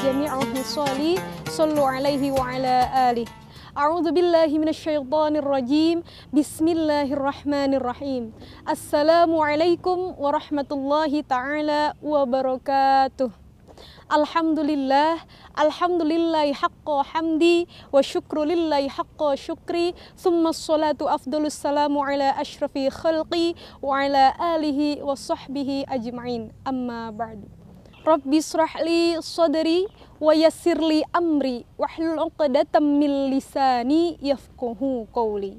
jami'al husali sallu alaihi wa ala alihi. A'udzu billahi minasyaitonir rajim. Bismillahirrahmanirrahim. Assalamualaikum warahmatullahi taala wabarakatuh. Alhamdulillah, alhamdulillahi haqqa hamdi wa syukru lillahi haqqa syukri, summa sholatu afdalus salamu ala ashrafi khalqi wa ala alihi wa sahbihi ajma'in. Amma ba'du. Rabbi shrah li sadri wa yassir li amri wahlul 'uqdatam min lisani yafqahu qawli.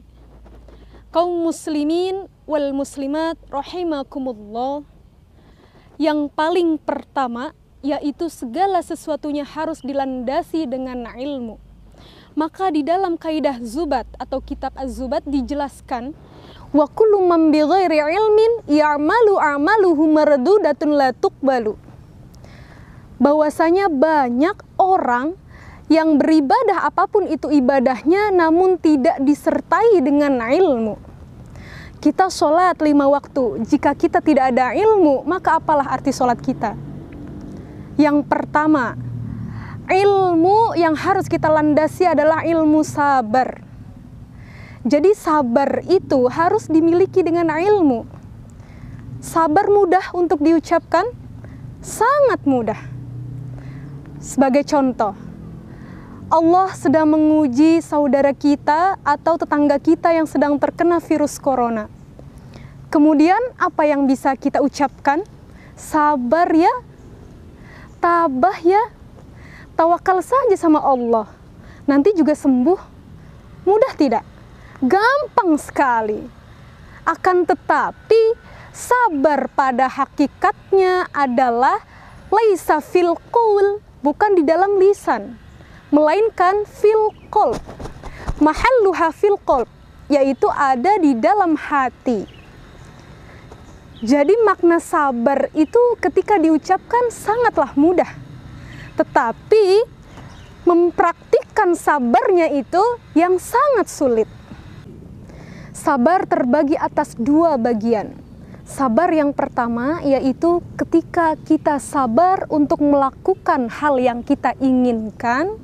Kaum muslimin wal muslimat rahimakumullah. Yang paling pertama yaitu segala sesuatunya harus dilandasi dengan ilmu. Maka di dalam kaidah Zubat atau kitab Az-Zubat dijelaskan, wa kullu man bighairi ilmin ya'malu a'maluhu mardudatun la tuqbalu. Bahwasanya banyak orang yang beribadah apapun itu ibadahnya namun tidak disertai dengan ilmu. Kita sholat 5 waktu, jika kita tidak ada ilmu, maka apalah arti sholat kita? Yang pertama, ilmu yang harus kita landasi adalah ilmu sabar. Jadi sabar itu harus dimiliki dengan ilmu. Sabar mudah untuk diucapkan? Sangat mudah. Sebagai contoh, Allah sedang menguji saudara kita atau tetangga kita yang sedang terkena virus corona. Kemudian apa yang bisa kita ucapkan? Sabar ya, tabah ya, tawakal saja sama Allah, nanti juga sembuh. Mudah tidak? Gampang sekali. Akan tetapi sabar pada hakikatnya adalah laisa fil qaul, bukan di dalam lisan, melainkan fil qalb. Mahalluha fil qalb, yaitu ada di dalam hati. Jadi makna sabar itu ketika diucapkan sangatlah mudah. Tetapi mempraktikkan sabarnya itu yang sangat sulit. Sabar terbagi atas 2 bagian. Sabar yang pertama yaitu ketika kita sabar untuk melakukan hal yang kita inginkan.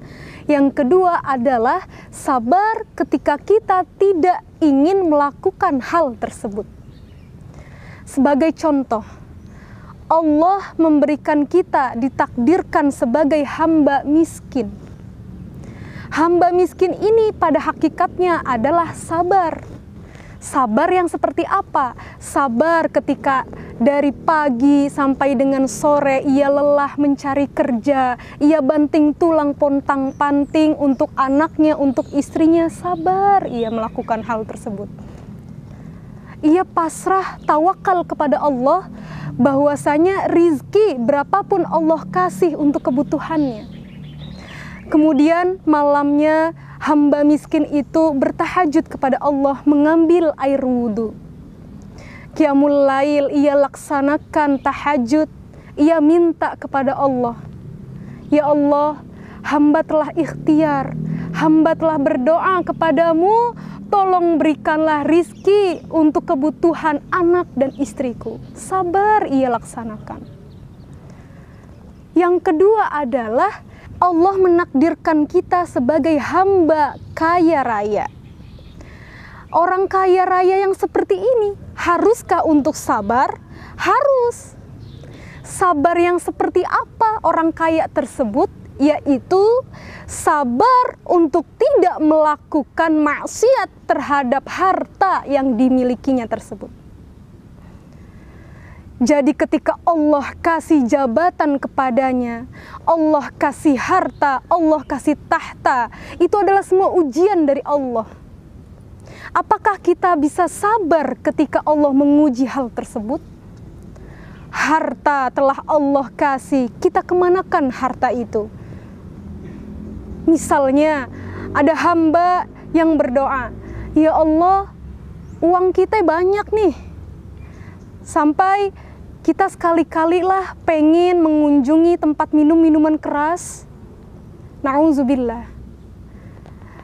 Yang kedua adalah sabar ketika kita tidak ingin melakukan hal tersebut. Sebagai contoh, Allah memberikan kita ditakdirkan sebagai hamba miskin. Hamba miskin ini pada hakikatnya adalah sabar. Sabar yang seperti apa? Sabar ketika dari pagi sampai dengan sore ia lelah mencari kerja, ia banting tulang pontang-panting untuk anaknya, untuk istrinya. Sabar ia melakukan hal tersebut. Ia pasrah tawakal kepada Allah bahwasanya rizki berapapun Allah kasih untuk kebutuhannya. Kemudian malamnya hamba miskin itu bertahajud kepada Allah, mengambil air wudhu. Qiyamul lail ia laksanakan tahajud, ia minta kepada Allah, ya Allah, hamba telah ikhtiar, hamba telah berdoa kepadamu, tolong berikanlah rizki untuk kebutuhan anak dan istriku. Sabar ia laksanakan. Yang kedua adalah Allah menakdirkan kita sebagai hamba kaya raya. Orang kaya raya yang seperti ini, haruskah untuk sabar? Harus. Sabar yang seperti apa orang kaya tersebut? Yaitu sabar untuk tidak melakukan maksiat terhadap harta yang dimilikinya tersebut. Jadi ketika Allah kasih jabatan kepadanya, Allah kasih harta, Allah kasih tahta, itu adalah semua ujian dari Allah. Apakah kita bisa sabar ketika Allah menguji hal tersebut? Harta telah Allah kasih, kita kemanakan harta itu? Misalnya ada hamba yang berdoa, ya Allah, uang kita banyak nih, sampai kita sekali-kalilah pengen mengunjungi tempat minum minuman keras. Na'udzubillah.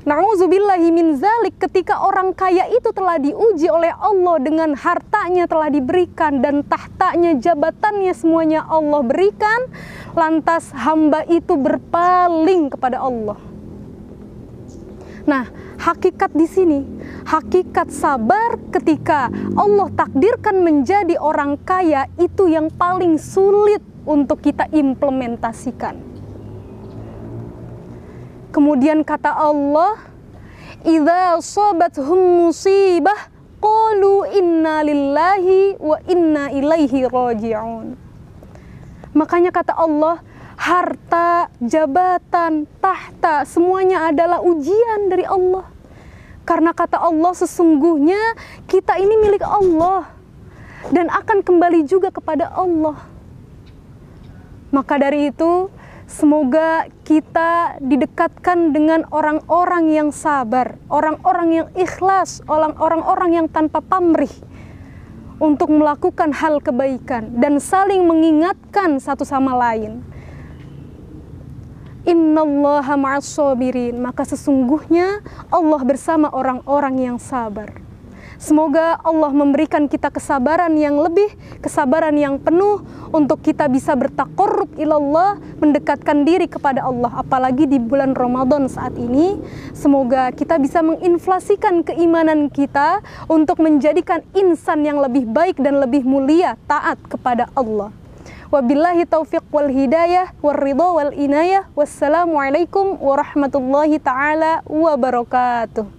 Na'udzubillahi min zalik, ketika orang kaya itu telah diuji oleh Allah dengan hartanya telah diberikan dan tahtanya, jabatannya semuanya Allah berikan, lantas hamba itu berpaling kepada Allah. Nah, hakikat di sini, hakikat sabar ketika Allah takdirkan menjadi orang kaya itu yang paling sulit untuk kita implementasikan. Kemudian kata Allah, "Idza asabathum musibah qalu inna lillahi wa inna ilaihi raji'un." Makanya kata Allah, harta, jabatan, tahta, semuanya adalah ujian dari Allah. Karena kata Allah, sesungguhnya kita ini milik Allah dan akan kembali juga kepada Allah. Maka dari itu, semoga kita didekatkan dengan orang-orang yang sabar, orang-orang yang ikhlas, orang-orang yang tanpa pamrih untuk melakukan hal kebaikan dan saling mengingatkan satu sama lain. Innallaha ma'as sabirin, maka sesungguhnya Allah bersama orang-orang yang sabar. Semoga Allah memberikan kita kesabaran yang lebih, kesabaran yang penuh untuk kita bisa bertaqarrub ilallah, mendekatkan diri kepada Allah. Apalagi di bulan Ramadan saat ini, semoga kita bisa menginflasikan keimanan kita untuk menjadikan insan yang lebih baik dan lebih mulia, taat kepada Allah. Wabillahi taufiq wal hidayah wal ridha wal inayah. Wassalamualaikum warahmatullahi ta'ala wabarakatuh.